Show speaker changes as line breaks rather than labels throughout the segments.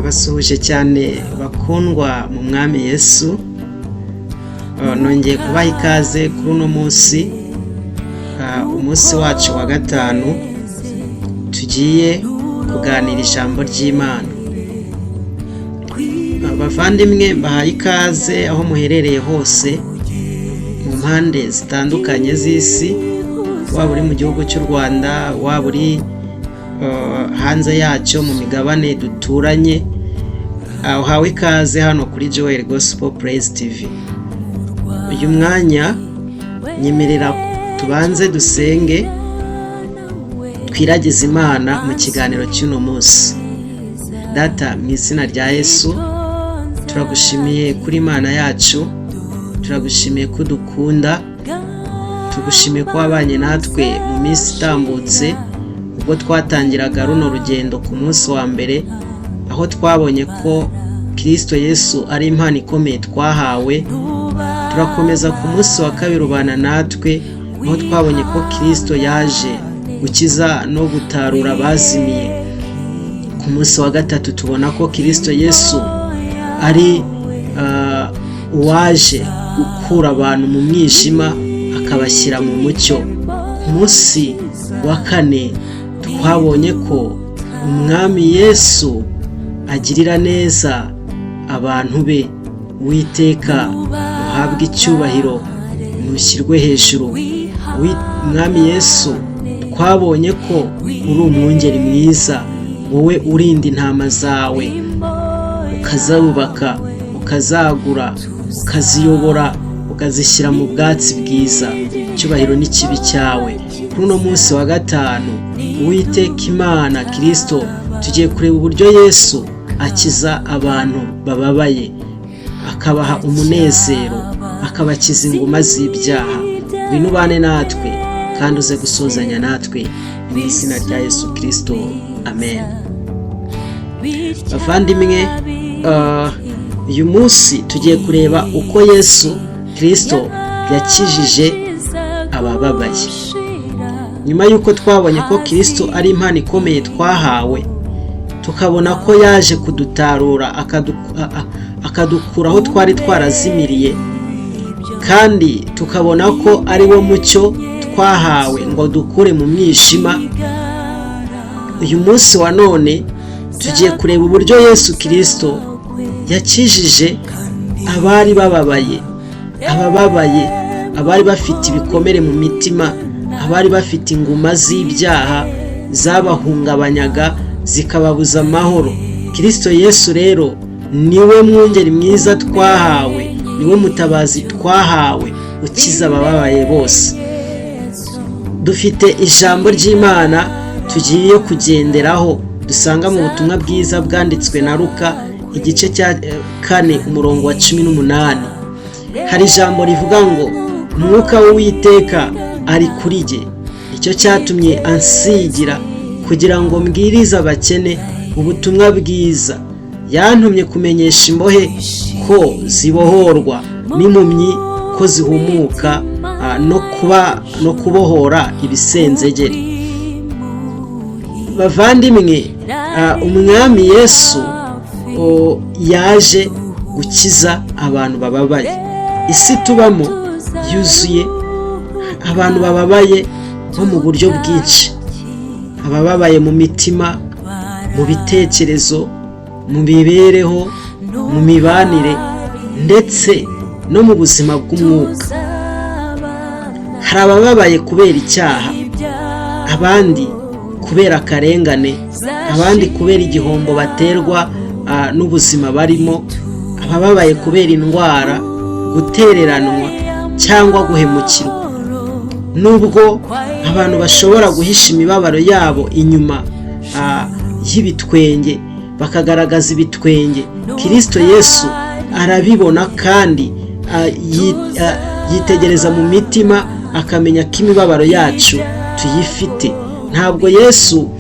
ndabasuhuje cyane bakundwa mu mwami Yesu. Nongeye kubaha ikaze kuri uno munsi, umunsi wacu wa gatanu, tugiye kuganira ijambo ry'Imana. Abavandimwe bahaye ikaze aho muherereye hose mu mpande zitandukanye z'isi, waba uri mu gihugu cy'u Rwanda, waba uri hanze yacyo mu migabane duturanye, uhawe ikaze hano kuri Joel Gospel Praise TV. Uyu mwanya nyemerera tubanze dusenge, twiragize Imana mu kiganiro cy'uno munsi. Data, mu izina rya Yesu, turagushimiye kuri Imana yacu, turagushimiye ko dukunda, tugushimiye ko wabanye natwe mu minsi itambutse, ubwo twatangiraga runo rugendo ku munsi wa mbere, aho twabonye ko Kristo Yesu ari impano ikomeye twahawe. Turakomeza ku munsi wa kabiri ubana natwe, aho twabonye ko Kristo yaje gukiza no gutarura abazimiye. Ku munsi wa gatatu tubona ko Kristo Yesu ari uwaje gukura abantu mu mwijima akabashyira mu mucyo. Ku munsi wa kane twabonye ko umwami Yesu agirira neza abantu be. Uwiteka uhabwe icyubahiro, ntushyirwe hejuru. Umwami Yesu twabonye ko uri umwungeri mwiza, wowe urinda intama zawe, ukazubaka, ukazagura, ukaziyobora, ukazishyira mu bwatsi bwiza. Icyubahiro n'ikibi cyawe. Kuri uno munsi wa gatanu, Uwiteka Imana Kristo, tugiye kureba uburyo Yesu akiza abantu bababaye, akabaha umunezero, akabakiza inguma z'ibyaha. Ngwino ubane natwe kandi uze gusozanya natwe mu izina rya Yesu Kristo, amen. Bavandimwe, uyu munsi tugiye kureba uko Yesu Kristo yakijije abababaye. Nyuma y'uko twabonye ko Kristo ari impano ikomeye twahawe, tukabona ko yaje kudutarura akadukura aho twari twarazimiriye, kandi tukabona ko ari wo mucyo twahawe ngo dukure mu mwijima. Uyu munsi wa none tugiye kureba uburyo Yesu Kristo yakijije abari bababaye, abababaye, abari bafite ibikomere mu mitima, abari bafite inguma z'ibyaha zabahungabanyaga zikababuza amahoro. Kristo Yesu rero niwe mwungeri mwiza twahawe, niwe mutabazi twahawe ukiza abababaye bose. Dufite ijambo ry'Imana tugiye kugenderaho, dusanga mu butumwa bwiza bwanditswe na Luka igice cya 4 umurongo wa 18. Hari ijambo rivuga ngo umwuka w'Uwiteka ari kuri jye, icyo cyatumye ansigira kugira ngo mbwirize abakene ubutumwa bwiza. Yantumye kumenyesha imbohe ko zibohorwa, n'impumyi ko zihumuka, no kubohora ibisenzegeri. Bavandimwe, umwami Yesu yaje gukiza abantu bababaye. Isi tubamo yuzuye abantu bababaye bo mu buryo bwinshi. Abababaye mu mitima, mu bitekerezo, mu mibereho, mu mibanire, ndetse no mu buzima bw'umwuka. Hari abababaye kubera icyaha, abandi kubera akarengane, abandi kubera igihombo baterwa n'ubuzima barimo, abababaye kubera indwara, gutereranwa cyangwa guhemukirwa. Nubwo abantu bashobora guhisha imibabaro yabo inyuma y'ibitwenge, bakagaragaza ibitwenge, Kristo Yesu arabibona kandi yitegereza mu mitima, akamenya ko imibabaro yacu tuyifite. Ntabwo Yesu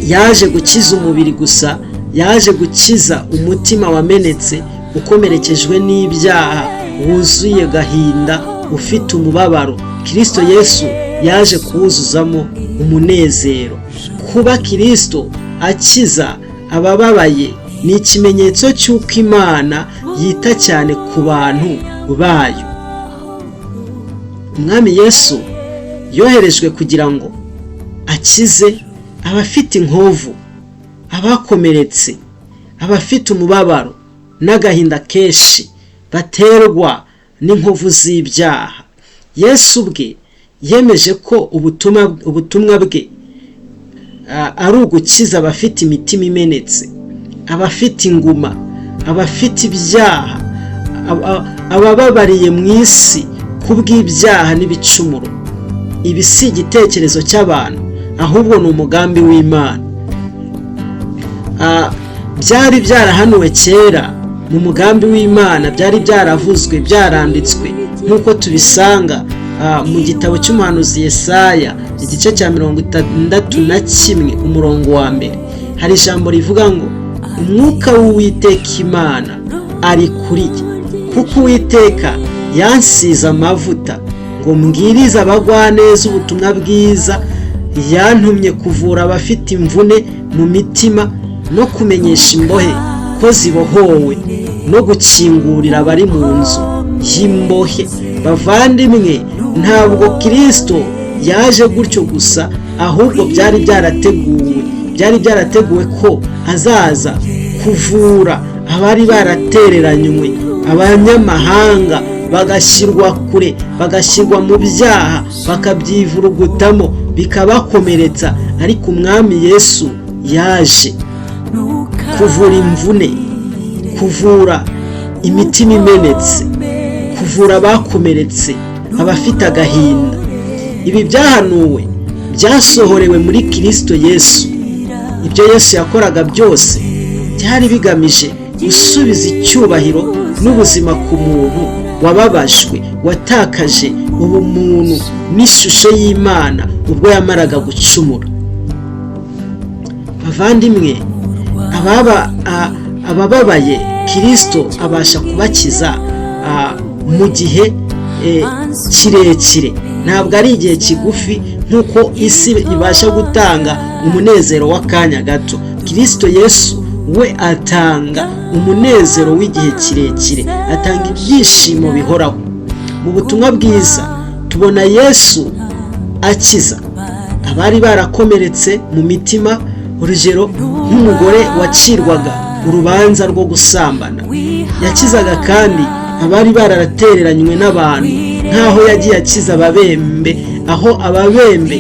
yaje gukiza umubiri gusa, yaje gukiza umutima wamenetse, ukomerekejwe n'ibyaha, wuzuye gahinda, ufite umubabaro. Kristo Yesu yaje kuwuzuzamo umunezero. Kuba Kristo akiza abababaye ni ikimenyetso cy'uko Imana yita cyane ku bantu bayo. Umwami Yesu yoherejwe kugira ngo akize abafite inkovu, abakomeretse, abafite umubabaro n'agahinda kenshi baterwa n'inkovu z'ibyaha. Yesu ubwe yemeje ko ubutumwa bwe ari ugukiza abafite imitima imenetse, abafite inguma, abafite ibyaha, abababariye mu isi kubw'ibyaha n'ibicumuro. Ibi si igitekerezo cy'abantu, ahubwo ni umugambi w'Imana. Byari byarahanuwe kera mu mugambi w'Imana, byari byaravuzwe, byaranditswe nk'uko tubisanga mu gitabo cy'umuhanuzi Yesaya igice cya 61 umurongo wa mbere. Hari ijambo rivuga ngo umwuka w'Uwiteka Imana ari kuri jye, kuko Uwiteka yansize amavuta ngo mbwirize abagwaneza ubutumwa bwiza, yantumye kuvura abafite imvune mu mitima no kumenyesha imbohe ko zibohowe, no gukingurira abari mu nzu y'imbohe. Bavandimwe, ntabwo Kristo yaje gutyo gusa, ahubwo byari byarateguwe ko azaza kuvura abari baratereranywe, abanyamahanga bagashyirwa kure, bagashyirwa mu byaha, bakabyivurugutamo, bikabakomeretsa. Ariko Umwami Yesu yaje kuvura imvune, kuvura imitima imenetse, kuvura abakomeretse, abafite agahinda. Ibi byahanuwe byasohorewe muri Kristo Yesu. Ibyo Yesu yakoraga byose byari bigamije gusubiza icyubahiro n'ubuzima ku muntu wababajwe, watakaje ubumuntu n'ishusho y'Imana ubwo yamaraga gucumura. Bavandimwe, abababaye Kristo abasha kubakiza mu gihe kirekire, ntabwo ari igihe kigufi nk'uko isi ibasha gutanga umunezero w'akanya gato. Kristo Yesu we atanga umunezero w'igihe kirekire, atanga ibyishimo bihoraho. Mu butumwa bwiza tubona Yesu akiza abari barakomeretse mu mitima, urugero nk'umugore wacirwaga urubanza rwo gusambana. Yakizaga kandi abari bararatereranywe n'abantu, nk'aho yagiye akiza ababembe, aho ababembe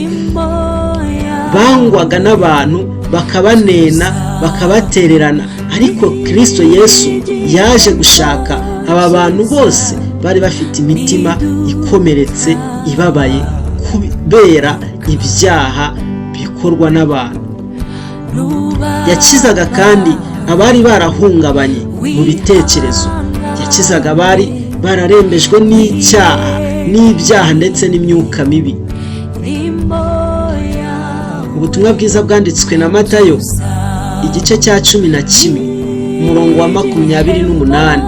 bangwaga n'abantu bakabanena, bakabatererana. Ariko Kristo Yesu yaje gushaka aba bantu bose bari bafite imitima ikomeretse, ibabaye kubera ibyaha bikorwa n'abantu. Yakizaga kandi abari barahungabanye mu bitekerezo, yakizaga abari bararembejwe n'ibyaha ndetse n'imyuka mibi. Ubutumwa bwiza bwanditswe na Matayo igice cya 11 umurongo wa 28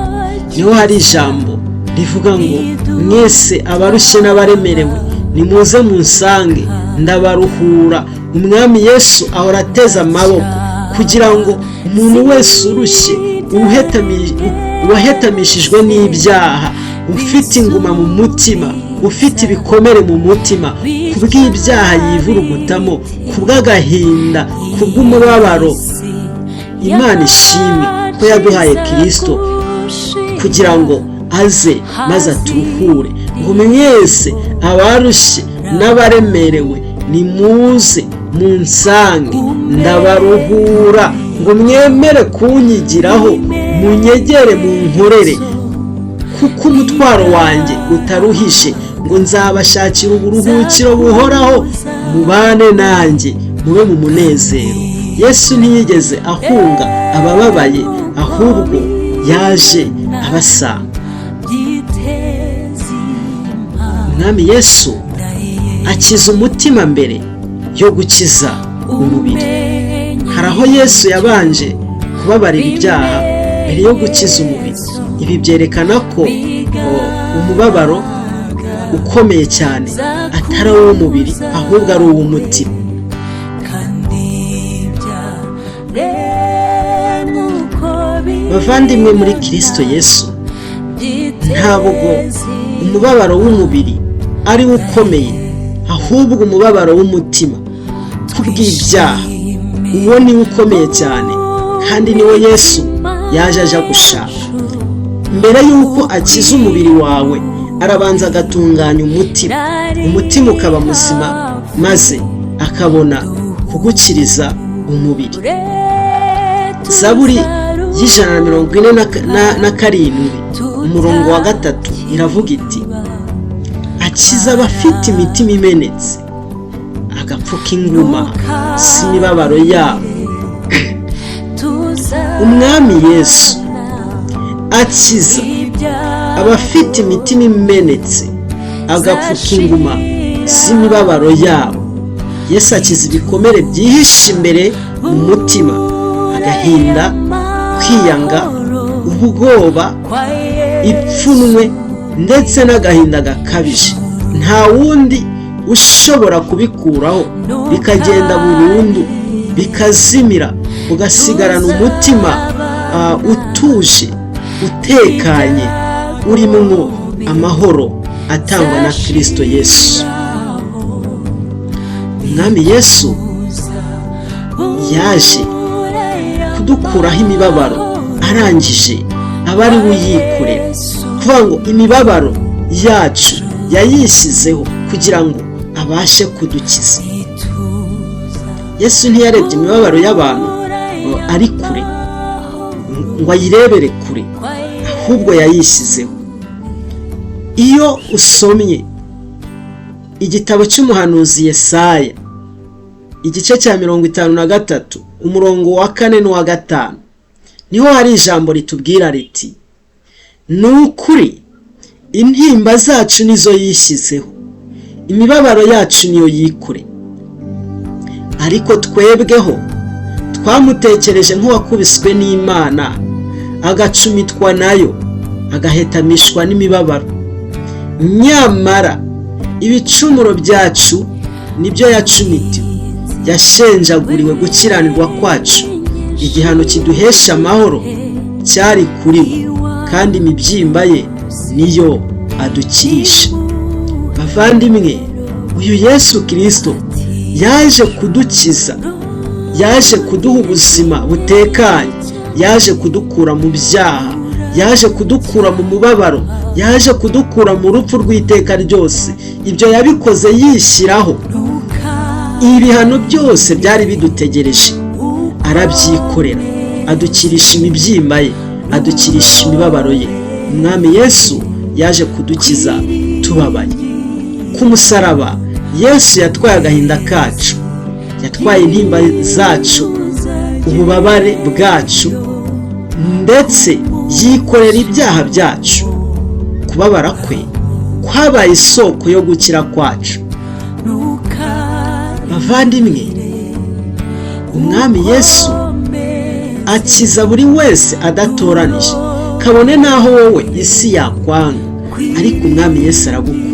niho hari ijambo rivuga ngo mwese abarushye n'abaremerewe nimuze munsange ndabaruhura. Umwami Yesu ahora ateza amaboko kugira ngo umuntu wese urushye, uwahetamishijwe n'ibyaha, ufite inguma mu mutima, ufite ibikomere mu mutima kubw'ibyaha yivurugutamo, kubw'agahinda, kubw'umubabaro, Imana ishimwe ko yaduhaye Kristo kugira ngo aze maze aturuhure. Ngo mwese abarushye n'abaremerewe nimuze munsange ndabaruhura. Ngo mwemere kunyigiraho, munyegere, munkorere, kuko umutwaro wanjye utaruhishe. Ngo nzabashakira uburuhukiro buhoraho, mubane nanjye mube mu munezero. Yesu ntiyigeze ahunga abababaye, ahubwo yaje abasanga. Umwami Yesu akiza umutima mbere yo gukiza umubiri. Hari aho Yesu yabanje kubabarira ibyaha mbere yo gukiza umubiri. Ibi byerekana ko umubabaro ukomeye cyane atari uw'umubiri, ahubwo ari uw'umutima. bavandimwe muri Kristo Yesu, ntabwo umubabaro w'umubiri ari wo ukomeye, ahubwo umubabaro w'umutima kubw'ibyaha, uwo ni ukomeye cyane, kandi niwo Yesu yaje aja gushaka. Mbere y'uko akiza umubiri wawe, arabanza agatunganya umutima ukaba muzima, maze akabona kugukiriza umubiri. Zaburi y'147 umurongo wa 3 iravuga iti, akiza abafite imitima imenetse, agapfuka inguma z'imibabaro yabo. Umwami Yesu akiza abafite imitima imenetse, agapfuka inguma z'imibabaro yabo. Yesu akiza ibikomere byihishe imbere mu mutima, agahinda, kwiyanga, ubwoba, ipfunwe ndetse n'agahinda gakabije. Nta wundi ushobora kubikuraho, bikagenda burundu, bikazimira, ugasigarana umutima utuje, utekanye, urimo amahoro atangwa na Kristo Yesu. Umwami Yesu yaje kudukuraho imibabaro, arangije aba ari we uyikorera. Kuvuga ngo imibabaro yacu yayishyizeho kugira ngo abashe kudukiza. Yesu ntiyarebye imibabaro y'abantu ari kure ngo ayirebere kure, ahubwo yayishyizeho. Iyo usomye igitabo cy'umuhanuzi Yesaya, igice cya 53 umurongo wa 4 n'uwa 5, niho hari ijambo ritubwira riti, ni ukuri intimba zacu nizo yishyizeho, imibabaro yacu niyo yikure, ariko twebweho twamutekereje nk'uwakubiswe n'Imana, agacumitwa nayo, agahetamishwa n'imibabaro. Nyamara ibicumuro byacu nibyo yacumitiwe, yashenjaguriwe gukiranirwa kwacu, igihano kiduhesha amahoro cyari kuri we, kandi imibyimba ye niyo adukirisha. Bavandimwe, uyu Yesu Kristo yaje kudukiza, yaje kuduha ubuzima butekanye, yaje kudukura mu byaha, yaje kudukura mu mubabaro, yaje kudukura mu rupfu rw'iteka ryose. Ibyo yabikoze yishyiraho ibihano byose byari bidutegereje, arabyikorera, adukirisha imibyimba ye, adukirisha imibabaro ye. Umwami Yesu yaje kudukiza tubabaye. Ku musaraba Yesu yatwaye agahinda kacu, yatwaye intimba zacu, ububabare bwacu, ndetse yikorera ibyaha byacu. Kubabara kwe kwabaye isoko yo gukira kwacu. Bavandimwe, umwami Yesu akiza buri wese adatoranije, kabone naho wowe isi yakwanga, ariko umwami Yesu aragukunda.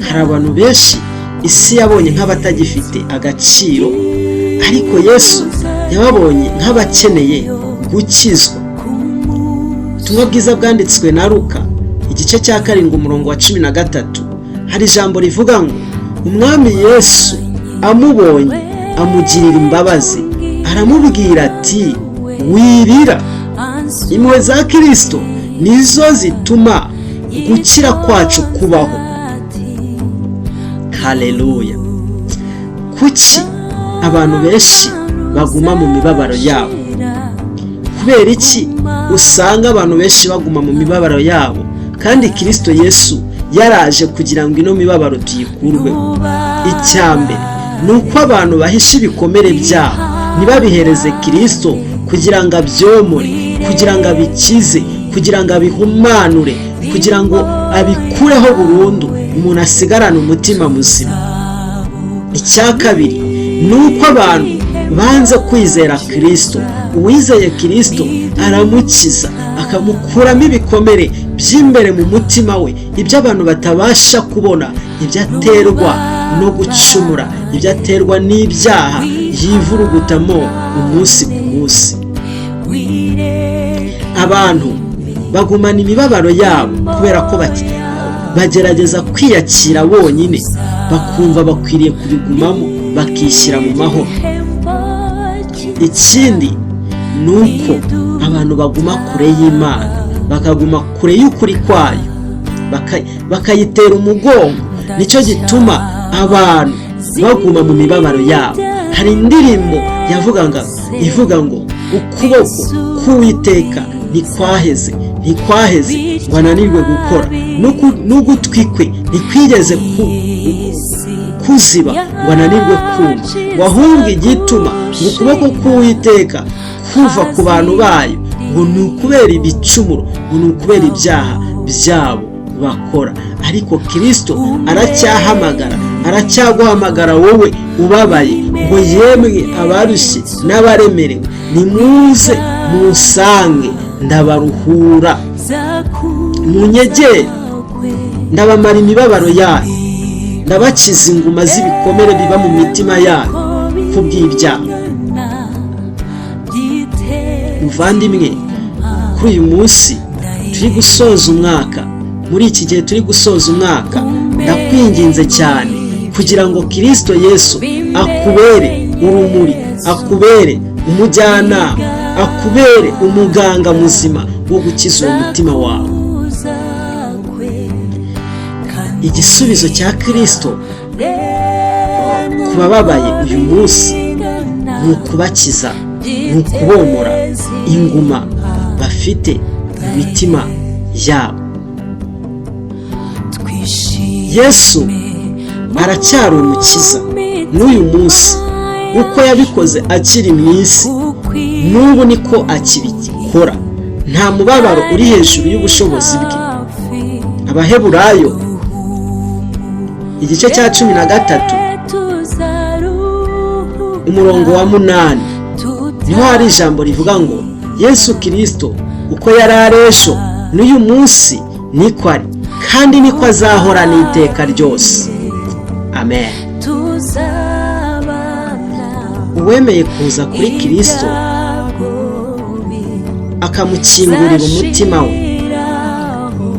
Hari abantu benshi isi yabonye nk'abatagifite agaciro, ariko Yesu yababonye nk'abakeneye gukizwa. Ubutumwa bwiza bwanditswe na Luka, igice cya 7 umurongo wa 13, hari ijambo rivuga ngo, umwami Yesu amubonye amugirira imbabazi, aramubwira ati, wirira. Impuhwe za Kristo nizo zituma gukira kwacu kubaho. Haleluya. Kuki abantu benshi baguma mu mibabaro yabo? Kubera iki usanga abantu benshi baguma mu mibabaro yabo, kandi Kristo Yesu yaraje kugira ngo ino mibabaro tuyikurweho? Icyambere ni uko abantu bahisha ibikomere byabo, ntibabihereze Kristo kugira ngo abyomore, kugira ngo abikize, kugira ngo abihumanure, kugira ngo abikureho burundu, umuntu asigarane umutima muzima. Icya kabiri ni uko abantu banze kwizera Kristo. Uwizeye Kristo aramukiza, akamukuramo ibikomere by'imbere mu mutima we, ibyo abantu batabasha kubona, ibyo aterwa no gucumura, ibyo aterwa n'ibyaha yivurugutamo umunsi ku munsi. abantu bagumana imibabaro yabo kubera ko bagerageza kwiyakira bonyine, bakumva bakwiriye kubigumamo bakishyira mu mahoro. Ikindi ni uko abantu baguma kure y'Imana, bakaguma kure y'ukuri kwayo, bakayitera umugongo. Nicyo gituma abantu baguma mu mibabaro yabo. Hari indirimbo ivuga ngo ukuboko k'Uwiteka ntikwaheze ngo ananirwe gukora, n'ugutwi kwe ntikwigeze kuziba ngo ananirwe kumva, ngo ahubwo igituma ngo ukuboko k'Uwiteka kuva ku bantu bayo ngo ni ukubera ibicumuro, ngo ni ukubera ibyaha byabo bakora. Ariko Kristo aracyaguhamagara wowe ubabaye, ngo yemwe abarushye n'abaremerewe, nimuze musange ndabaruhura, munyegere ndabamara imibabaro yayo, ndabakiza inguma z'ibikomere biba mu mitima yayo kubw'ibyaha. Muvandimwe, kuri uyu munsi turi gusoza umwaka, muri iki gihe turi gusoza umwaka, ndakwinginze cyane kugira ngo Kristo Yesu akubere urumuri, akubere umujyanama, akubere umuganga muzima wo gukiza uwo mutima wawe. Igisubizo cya Kristo ku bababaye uyu munsi ni ukubakiza, ni ukubomora inguma bafite mu mitima yabo. Yesu aracyari umukiza n'uyu munsi, uko yabikoze akiri mu isi n'ubu niko akibikora. Nta mubabaro uri hejuru y'ubushobozi bwe. Abaheburayo igice cya 13 umurongo wa 8 niho hari ijambo rivuga ngo Yesu Kristo uko yari ari ejo n'uyu munsi niko ari, kandi niko azahora n'iteka ryose. Amen. Uwemeye kuza kuri Kristo akamukingurira umutima we,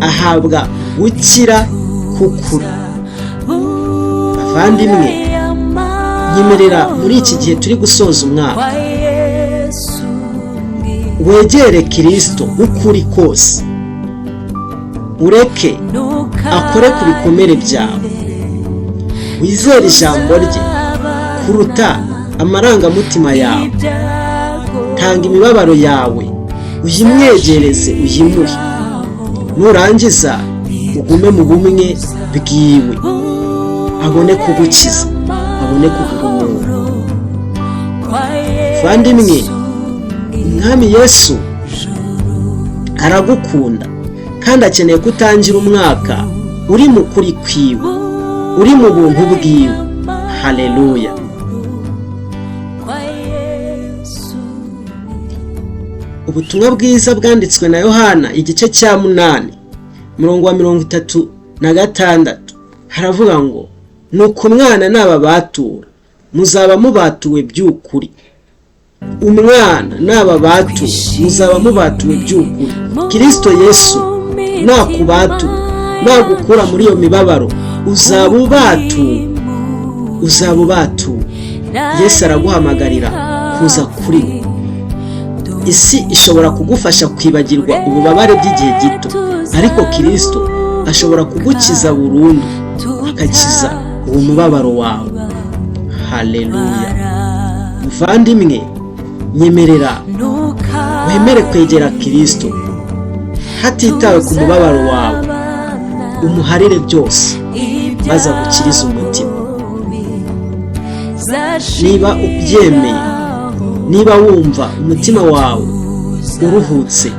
ahabwa gukira k'ukuri. Bavandimwe, nyemerera muri iki gihe turi gusoza umwaka, wegere Kristo ukuri kose, ureke akore ku bikomere byawe, wizere ijambo rye kuruta amarangamutima yawe. Tanga imibabaro yawe, uyimwegereze, uyimuhe. Nurangiza ugume mu bumwe bwiwe, abone kugukiza, abone kukuruhura. Vandimwe, Umwami Yesu aragukunda kandi akeneye kutangira umwaka uri mu kuri kwiwe, uri mu buntu bwiwe. Haleluya. Ubutumwa bwiza bwanditswe na Yohana igice cya 8 umurongo wa 36 haravuga ngo, nuko umwana nababatura muzaba mubatuwe by'ukuri. Umwana nababatura muzaba mubatuwe by'ukuri. Kristo Yesu nakubatura, nagukura muri iyo mibabaro, uzaba ubatuwe. Yesu araguhamagarira kuza kuri we. Isi ishobora kugufasha kwibagirwa ububabare by'igihe gito, ariko Kristo ashobora kugukiza burundu, akakiza uwo mubabaro wawe. Haleluya. Muvandimwe, nyemerera wemere kwegera Kristo hatitawe ku mubabaro wawe, umuharire byose maze agukirize umutima. Niba ubyemeye, niba wumva umutima wawe uruhutse,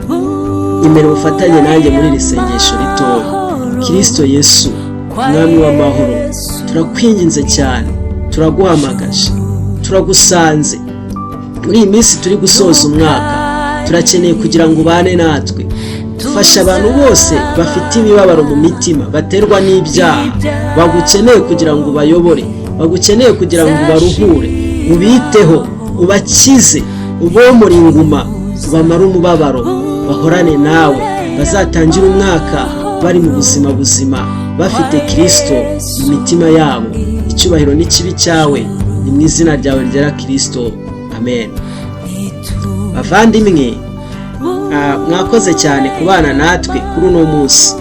nyemerera ufatanye nanjye muri iri sengesho ritoya. Kristo Yesu, Mwami w'amahoro, turakwinginze cyane, turaguhamagaje, turagusanze muri iyi minsi turi gusoza umwaka. Turakeneye kugira ngo ubane natwe. Dufasha abantu bose bafite imibabaro mu mitima, baterwa n'ibyaha, bagukeneye kugira ngo ubayobore, bagukeneye kugira ngo ubaruhure, ubiteho, ubakize, ubomore inguma, ubamare umubabaro, bahorane nawe, bazatangira umwaka bari mu buzima buzima, bafite Kristo mu mitima yabo. Icyubahiro n'ikibi cyawe ni mu izina ryawe ryera Kristo, amen. Bavandimwe, mwakoze cyane kubana natwe kuri uno munsi.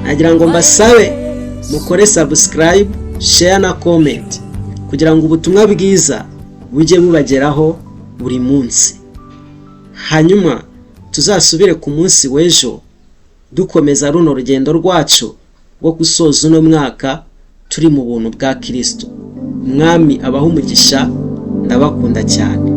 Nagira ngo mbasabe mukore subscribe, share na comment kugira ngo ubutumwa bwiza bujye bubageraho buri munsi. Hanyuma tuzasubire ku munsi w'ejo dukomeza runo rugendo rwacu rwo gusoza uno mwaka turi mu buntu bwa Kristo. Mwami abaho umugisha, ndabakunda cyane.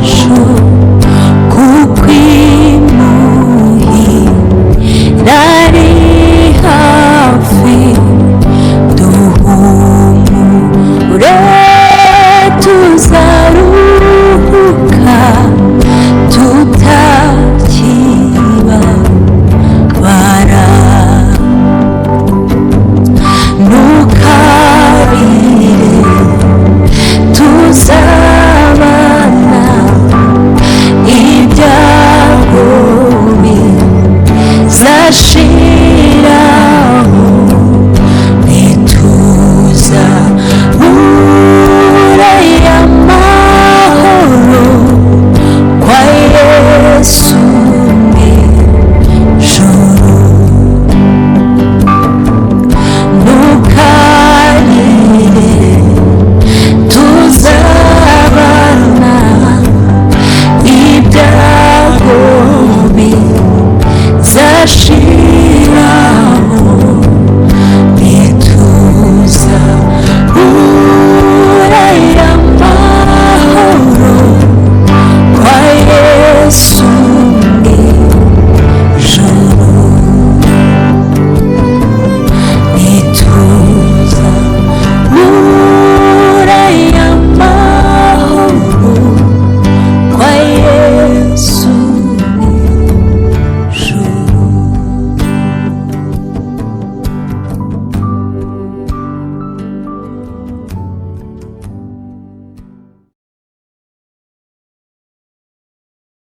wacu